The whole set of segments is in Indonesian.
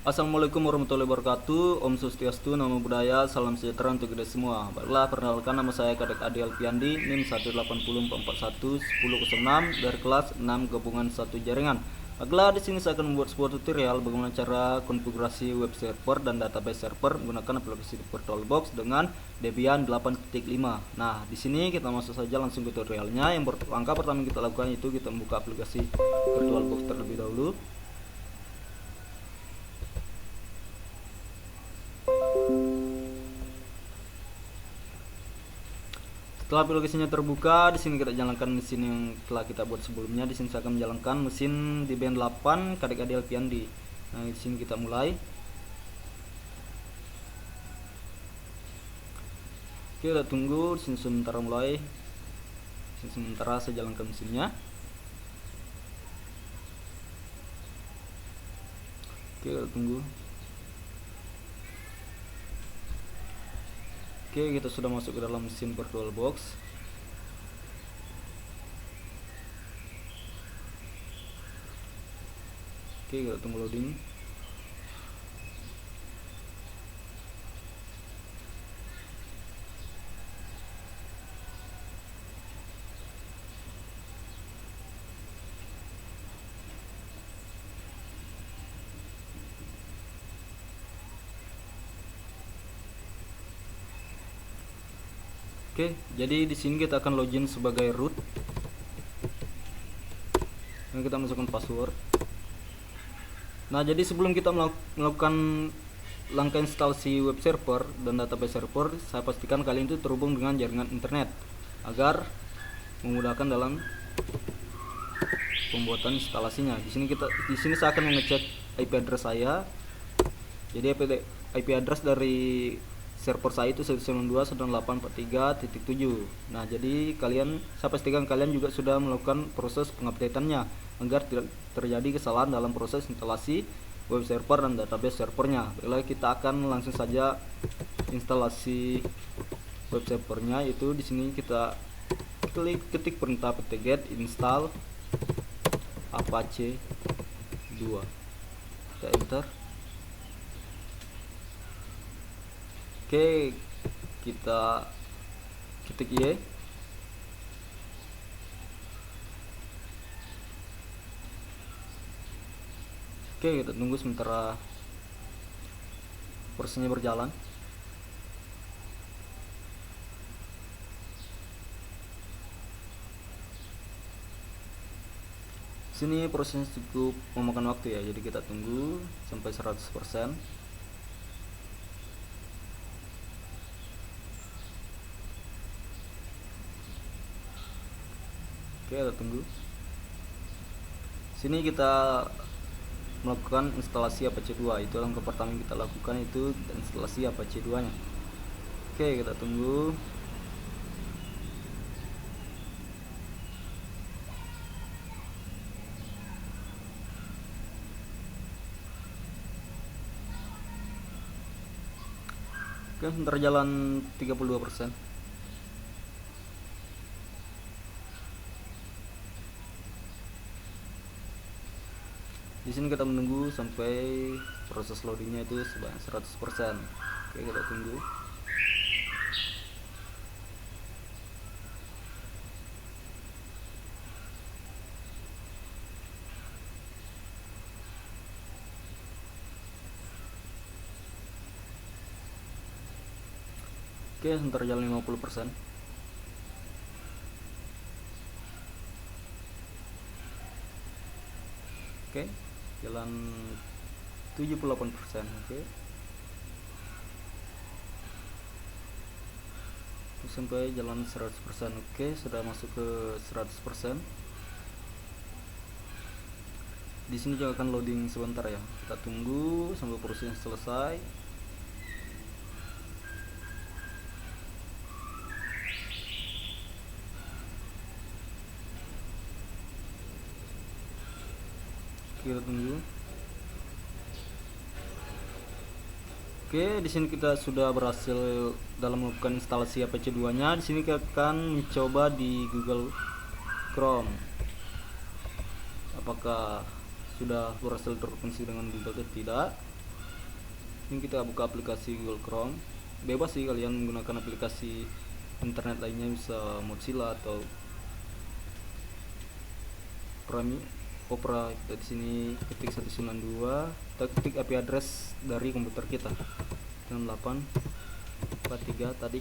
Assalamualaikum warahmatullahi wabarakatuh. Om Swastiastu, Namo Buddhaya, salam sejahtera untuk kita semua. Baiklah, perkenalkan nama saya Kadek Adi Alfiandi, NIM 18044411006 dari kelas 6 gabungan 1 jaringan. Baiklah, di sini saya akan membuat sebuah tutorial bagaimana cara konfigurasi web server dan database server menggunakan aplikasi VirtualBox dengan Debian 8.5. Nah, di sini kita masuk saja langsung ke tutorialnya. Langkah pertama yang kita lakukan itu kita membuka aplikasi VirtualBox terlebih dahulu. Setelah aplikasinya terbuka, di sini kita jalankan mesin yang telah kita buat sebelumnya. Di sini saya akan menjalankan mesin Debian 8 Kadek Adi Alfiandi. Nah, di sini kita mulai. Oke, kita tunggu di sini sementara mulai. Di sini sementara saya jalankan mesinnya. Oke, kita tunggu. Oke, kita sudah masuk ke dalam mesin VirtualBox. Oke, kita tunggu loading. Oke, jadi di sini kita akan login sebagai root. Dan kita masukkan password. Nah, jadi sebelum kita melakukan langkah instalasi web server dan database server, saya pastikan kalian itu terhubung dengan jaringan internet agar memudahkan dalam pembuatan instalasinya. Di sini saya akan mengecek IP address saya. Jadi IP address dari server saya itu 192.168.43.7. Nah, jadi saya pastikan kalian juga sudah melakukan proses pengupdateannya agar tidak terjadi kesalahan dalam proses instalasi web server dan database servernya. Baiklah, kita akan langsung saja instalasi web servernya. Itu di sini kita ketik perintah ptget install apache 2. Kita enter. Oke, kita ketik Y. Oke, kita tunggu sementara prosesnya berjalan. Sini prosesnya cukup memakan waktu ya, jadi kita tunggu sampai 100%. Oke, kita tunggu. Sini kita melakukan instalasi Apache 2. Itu langkah pertama yang kita lakukan, itu instalasi Apache 2 nya. Oke, kita tunggu. Oke, sebentar jalan 32%. Di sini kita menunggu sampai proses loadingnya itu sebanyak 100%. Oke, kita tunggu. Oke, sebentar jalan 50%. Oke, jalan 78%. Oke, sampai jalan 100%. Oke, sudah masuk ke 100%. Di sini juga akan loading sebentar ya. Kita tunggu sampai prosesnya selesai. Kita tunggu. Oke, di sini kita sudah berhasil dalam melakukan instalasi Apache 2-nya. Di sini kita akan mencoba di Google Chrome. Apakah sudah berhasil terkoneksi dengan Google atau tidak? Ini kita buka aplikasi Google Chrome. Bebas sih kalian menggunakan aplikasi internet lainnya, bisa Mozilla atau Opera. Kita di sini ketik 192, kita ketik IP address dari komputer kita 6843 tadi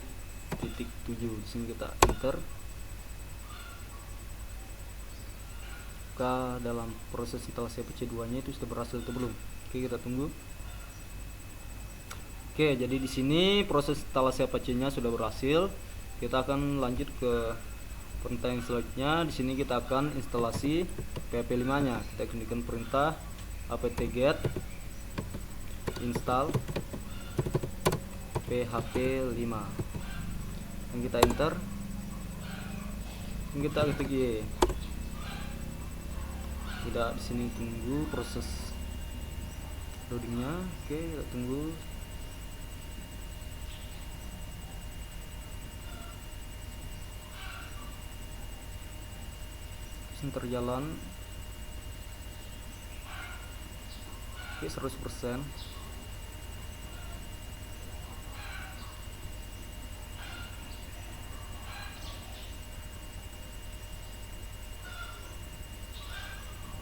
titik 7. Di sini kita enter. Dalam proses instalasi PC 2 nya itu sudah berhasil atau belum. Oke, kita tunggu. Oke, jadi di sini proses instalasi PC nya sudah berhasil. Kita akan lanjut ke perintah yang selanjutnya. Di sini kita akan instalasi PHP 5 nya. Kita gunakan perintah apt-get install PHP 5 dan kita enter. Dan kita ketik Y. Tidak, di sini tunggu proses loadingnya. Oke, kita tunggu. Terjalan. Oke, 100%.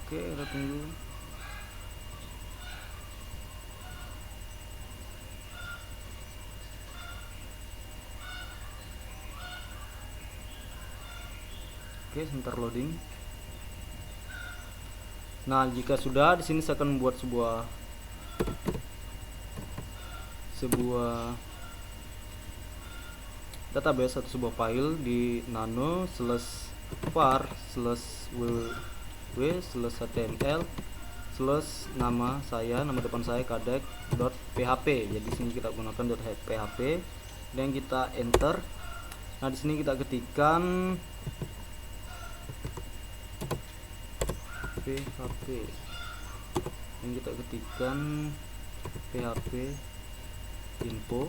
Oke, kita tunggu. Oke, sebentar loading. Nah, jika sudah, di sini saya akan membuat sebuah database atau sebuah file di nano/var/www/html/ nama depan saya kadek.php. Jadi di sini kita gunakan .php dan kita enter. Nah, di sini kita ketikkan PHP yang kita ketikkan PHP info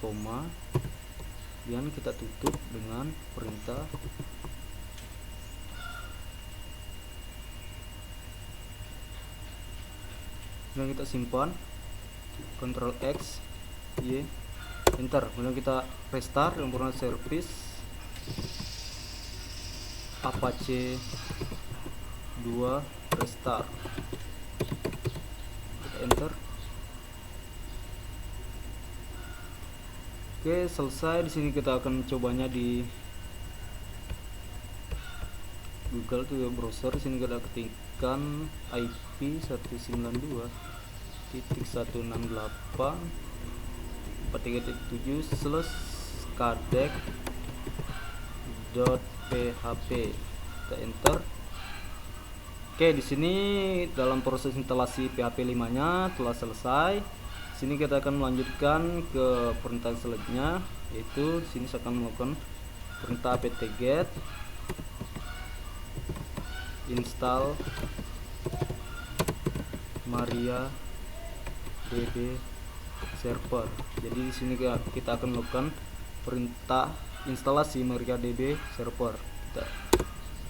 koma, dan kita tutup dengan perintah dan kita simpan, Ctrl X Y, enter. Kemudian kita restart dan pernah service Apache 2 restart. Kita enter. Oke, selesai. Di sini kita akan cobanya di Google tuh ya, browser. Di sini kita ketikkan IP 192.168.3.7/kadek.php. Kita enter. Oke, di sini dalam proses instalasi PHP 5 nya telah selesai. Di sini kita akan melanjutkan ke perintah selanjutnya, yaitu di sini saya akan melakukan perintah apt-get install MariaDB server. Jadi di sini kita akan melakukan perintah instalasi MariaDB server.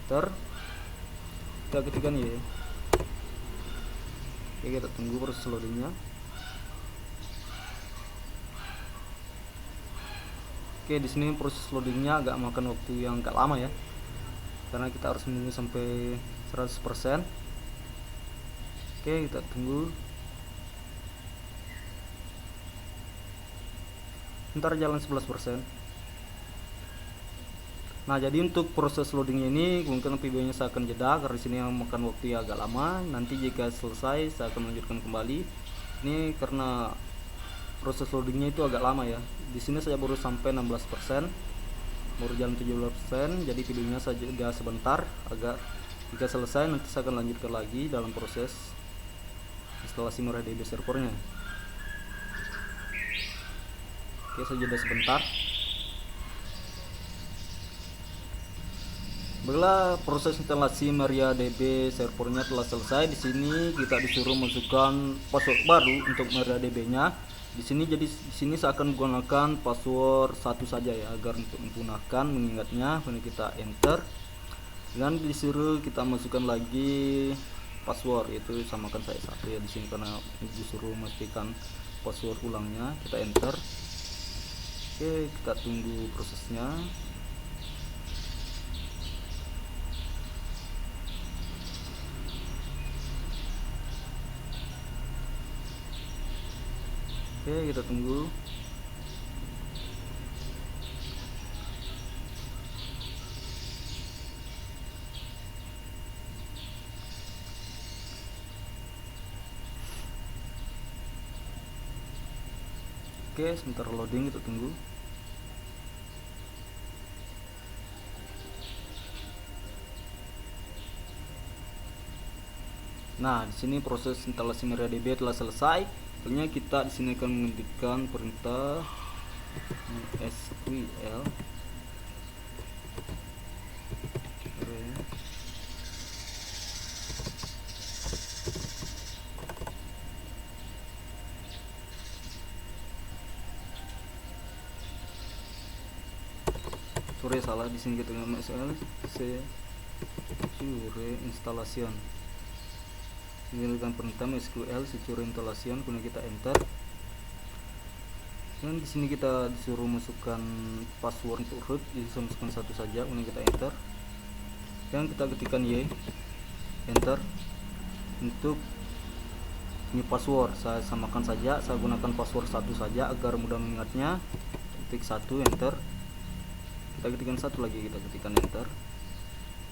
Kita ketikkan ya. Oke, kita tunggu proses loadingnya. Oke, di sini proses loadingnya agak makan waktu yang agak lama ya, karena kita harus menunggu sampai 100%. Oke, kita tunggu. Ntar jalan 11%. Nah, jadi untuk proses loadingnya ini mungkin videonya saya akan jeda karena di sini yang makan waktu agak lama. Nanti jika selesai saya akan lanjutkan kembali. Ini karena proses loadingnya itu agak lama ya. Di sini saya baru sampai 16%, baru jalan 17%. Jadi videonya saya jeda sebentar agar jika selesai nanti saya akan lanjutkan lagi dalam proses instalasi MariaDB servernya. Oke, saya jeda sebentar. Baiklah, proses instalasi MariaDB servernya telah selesai. Di sini kita disuruh masukkan password baru untuk MariaDB-nya. Di sini saya akan menggunakan password satu saja ya, agar untuk menggunakan mengingatnya. Kemudian kita enter dan disuruh kita masukkan lagi password, itu samakan saya 1 ya di sini karena disuruh memastikan password ulangnya. Kita enter. Oke, kita tunggu prosesnya. Oke, kita tunggu. Oke, sebentar loading, kita tunggu. Nah, di sini proses instalasi MariaDB telah selesai. Selanjutnya kita di sini akan mengetikkan perintah SQL salah di sini kita dengan SQL secure installation. Ini dengan perintah SQL secure installation, kemudian kita enter. Dan di sini kita disuruh masukkan password untuk root, jadi masukkan 1 saja, kemudian kita enter. Dan kita ketikkan Y, enter. Untuk ini password saya samakan saja, saya gunakan password 1 saja agar mudah mengingatnya. Ketik 1, enter. Kita ketikkan 1 lagi, kita ketikkan enter.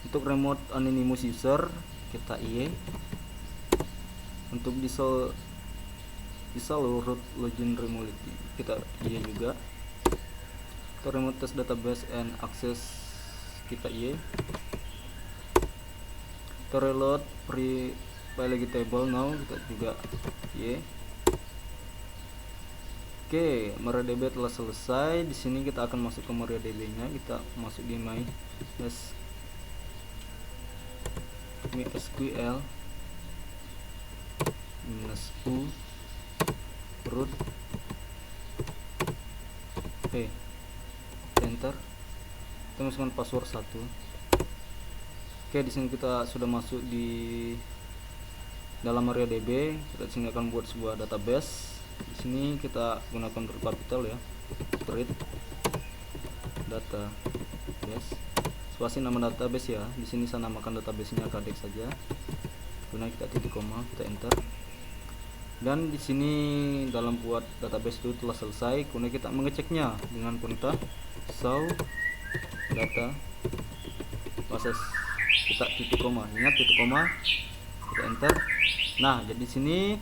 Untuk remote anonymous user kita Y. Untuk bisa root login remotely kita Y juga. Untuk remote test database and access kita Y. Untuk reload pre file table now kita juga Y. Oke, MariaDB telah selesai. Di sini kita akan masuk ke MariaDB-nya. Kita masuk di MySQL -u root p, enter. Kita masukkan password 1. Oke, di sini kita sudah masuk di dalam MariaDB. Kita di sini akan buat sebuah database. Di sini kita gunakan huruf kapital ya. Create database. Spasi nama database ya. Di sini saya namakan database-nya KDEX saja. Kemudian kita titik koma, kita enter. Dan di sini dalam buat database itu telah selesai. Kemudian kita mengeceknya dengan perintah show data proses. Kita titik koma, ingat titik koma, kita enter. Nah, jadi di sini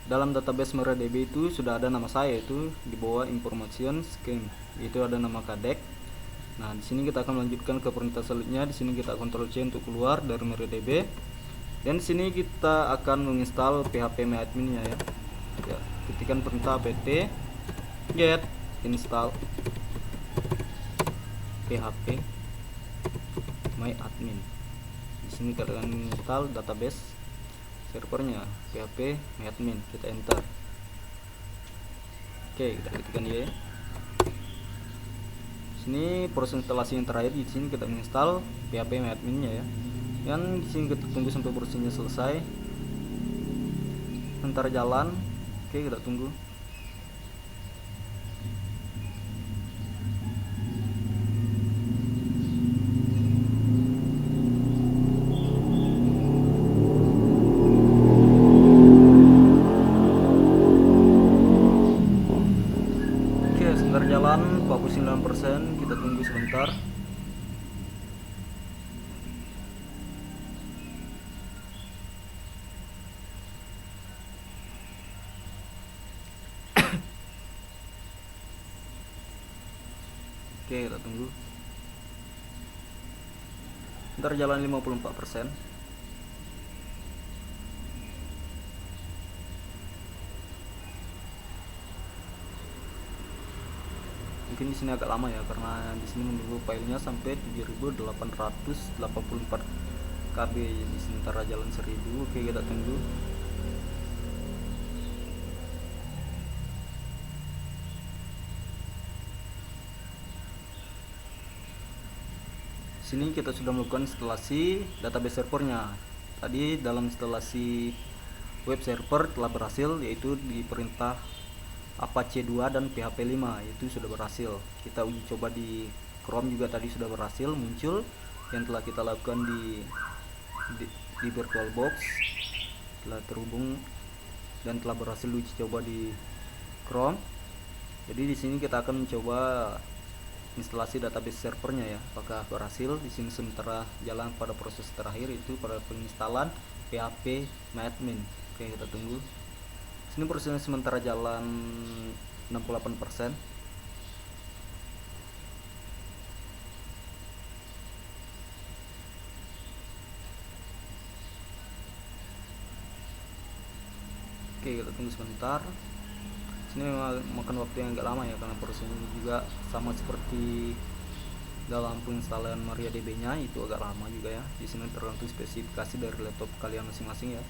dalam database MariaDB itu sudah ada nama saya, itu di bawah information scheme. Itu ada nama KDEX. Nah, di sini kita akan melanjutkan ke perintah selanjutnya. Di sini kita Ctrl C untuk keluar dari MariaDB. Dan di sini kita akan menginstal PHP MyAdmin ya. Ya, ketikkan perintah apt get install PHP MyAdmin. Di sini kita akan menginstal database servernya PHP MyAdmin. Kita enter. Oke, kita ketikkan Y. Sini proses instalasi yang terakhir. Di sini kita menginstal PHP MyAdmin-nya ya. Dan di sini kita tunggu sampai prosesnya selesai. Sebentar jalan. Oke, kita tunggu. Oke, sebentar jalan 49%. Kita tunggu sebentar. Oke, kita tunggu. Ntar jalan 54%. Mungkin di sini agak lama ya, karena di sini menunggu filenya sampai 7884 KB. Jadi sementara jalan 1000. Oke, kita tunggu. sini kita sudah melakukan instalasi database servernya. Tadi dalam instalasi web server telah berhasil, yaitu di perintah Apache 2 dan PHP 5 itu sudah berhasil. Kita uji coba di Chrome juga tadi sudah berhasil muncul yang telah kita lakukan di VirtualBox, telah terhubung dan telah berhasil uji coba di Chrome. Jadi di sini kita akan mencoba instalasi database servernya ya, apakah berhasil. Di sini sementara jalan pada proses terakhir itu pada penginstalan PHP MyAdmin. Oke, kita tunggu. Sini prosesnya sementara jalan 68%. Oke, kita tunggu sebentar. Ini memang makan waktu yang agak lama ya, karena prosesnya juga sama seperti dalam penginstalan MariaDB nya itu agak lama juga ya. Di sini tergantung spesifikasi dari laptop kalian masing-masing ya,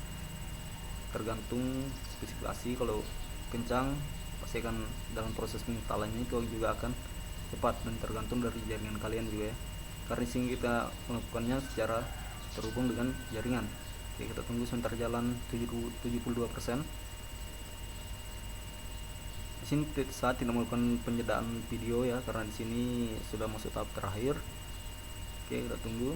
tergantung spesifikasi. Kalau kencang pasti akan dalam proses penginstalannya itu juga akan cepat, dan tergantung dari jaringan kalian juga ya, karena di sini kita melakukannya secara terhubung dengan jaringan. Oke, kita tunggu sebentar jalan 72%. Di sini saat tidak melakukan penjedaan video ya, karena di sini sudah masuk tahap terakhir. Oke, kita tunggu.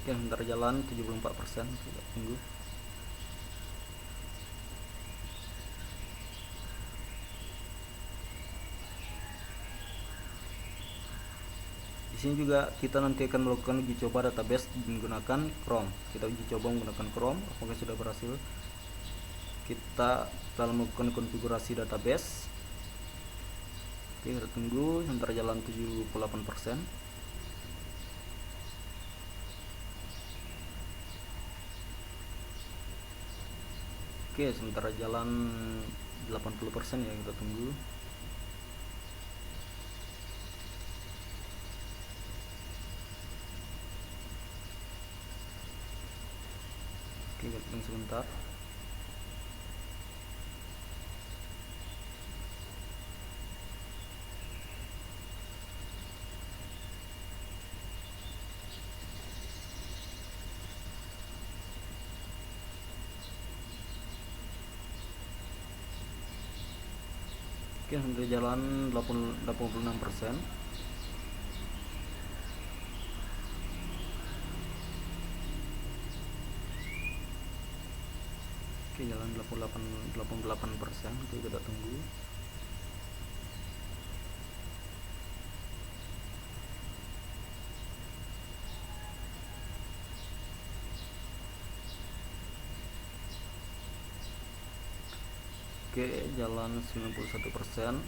Oke, sebentar jalan 74%. Kita tunggu. Di sini juga kita nanti akan melakukan uji coba database menggunakan Chrome. Kita uji coba menggunakan Chrome, apakah sudah berhasil. Kita dalam melakukan konfigurasi database. Oke, kita tunggu sebentar jalan 78%. Oke, sementara jalan 80% ya, kita tunggu. Oke, kita tunggu sebentar. Oke, sudah jalan 86%. Oke, jalan 88%. Oke, kita tunggu. Oke, jalan 91%.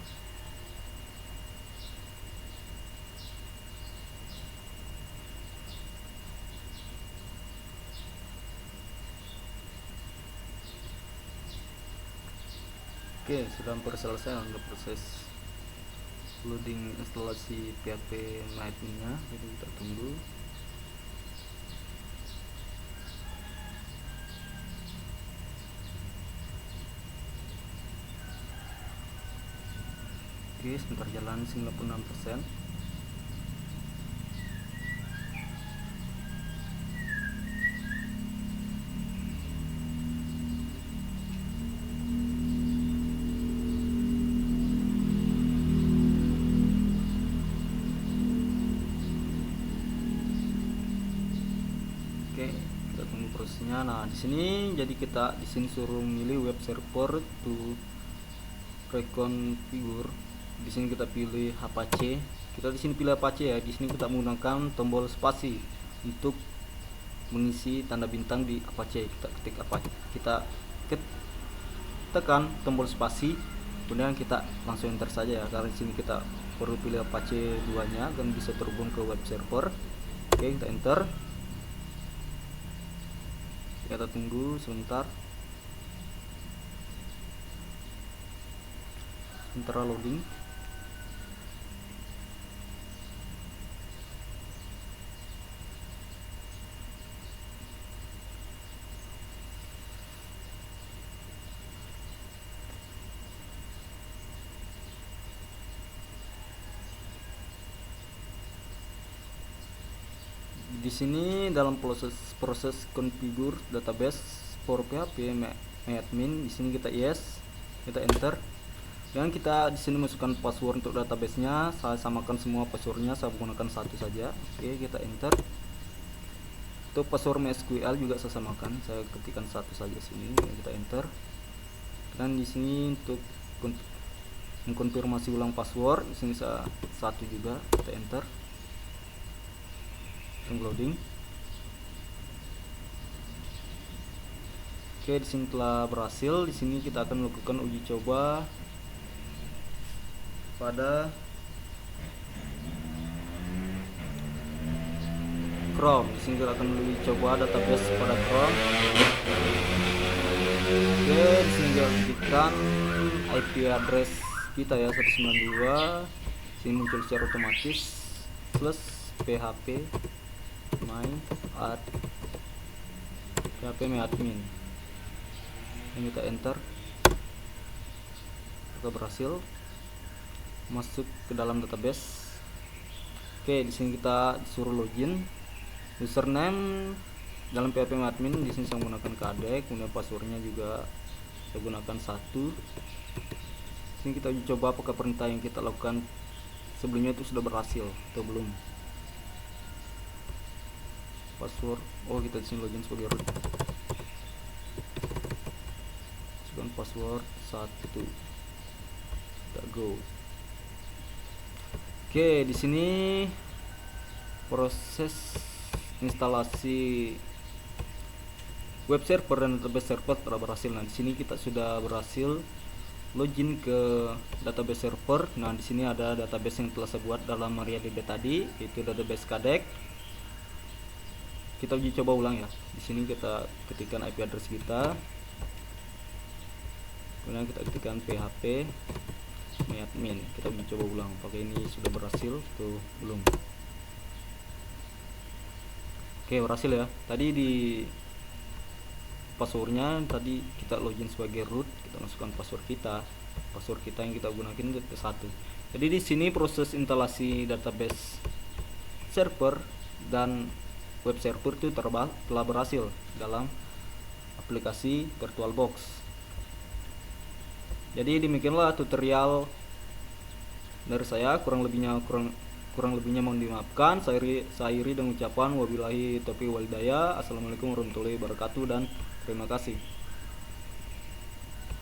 Oke, sudah hampir selesai untuk proses loading instalasi PHP MyAdmin nya. Jadi kita tunggu. Oke, sebentar jalan 96%. Oke, kita tunggu prosesnya. Nah, di sini jadi kita di sini suruh milih web server to reconfigure. Di sini kita pilih Apache. Kita di sini pilih Apache ya. Di sini kita menggunakan tombol spasi untuk mengisi tanda bintang di Apache. Kita ketik Apache. Kita tekan tombol spasi, kemudian kita langsung enter saja ya, karena di sini kita perlu pilih Apache 2-nya dan bisa terhubung ke web server. Oke, kita enter. Kita tunggu sebentar loading. Di sini dalam proses configure database for PHP admin, di sini kita yes, kita enter, dan kita di sini masukkan password untuk databasenya. Saya samakan semua passwordnya, saya gunakan satu saja. Oke, kita enter. Untuk password MySQL juga saya samakan, saya ketikkan satu saja sini, kita enter. Dan di sini untuk mengkonfirmasi ulang password, di sini saya satu juga, kita enter. Loading. Oke, di sini telah berhasil. Di sini kita akan melakukan uji coba pada Chrome. Di sini kita akan uji coba database pada Chrome. Oke, di sini kita ketikkan IP address kita ya, 192. Di sini muncul secara otomatis plus php admin. Ini kita enter. Kita berhasil masuk ke dalam database. Oke, di sini kita disuruh login. Username dalam PHP admin di sini saya menggunakan kadek, kemudian passwordnya juga saya gunakan satu. Di sini kita uji coba apakah perintah yang kita lakukan sebelumnya itu sudah berhasil atau belum. Password, oh kita disini login sebagai root, masukkan password 1, kita go. Oke, di sini proses instalasi web server dan database server telah berhasil. Nah, di sini kita sudah berhasil login ke database server. Nah, di sini ada database yang telah saya buat dalam MariaDB tadi, yaitu database kadek. Kita uji coba ulang ya. Di sini kita ketikkan IP address kita, kemudian kita ketikkan php admin. Kita uji coba ulang apakah ini sudah berhasil atau belum. Oke, berhasil ya. Tadi di passwordnya tadi kita login sebagai root, kita masukkan password kita yang kita gunakan itu satu. Jadi di sini proses instalasi database server dan web server itu telah berhasil dalam aplikasi VirtualBox. Jadi demikianlah tutorial dari saya, kurang lebihnya mohon dimaafkan. Saya akhiri dengan ucapan wabillahi taufiq wal hidayah. Assalamualaikum warahmatullahi wabarakatuh dan terima kasih.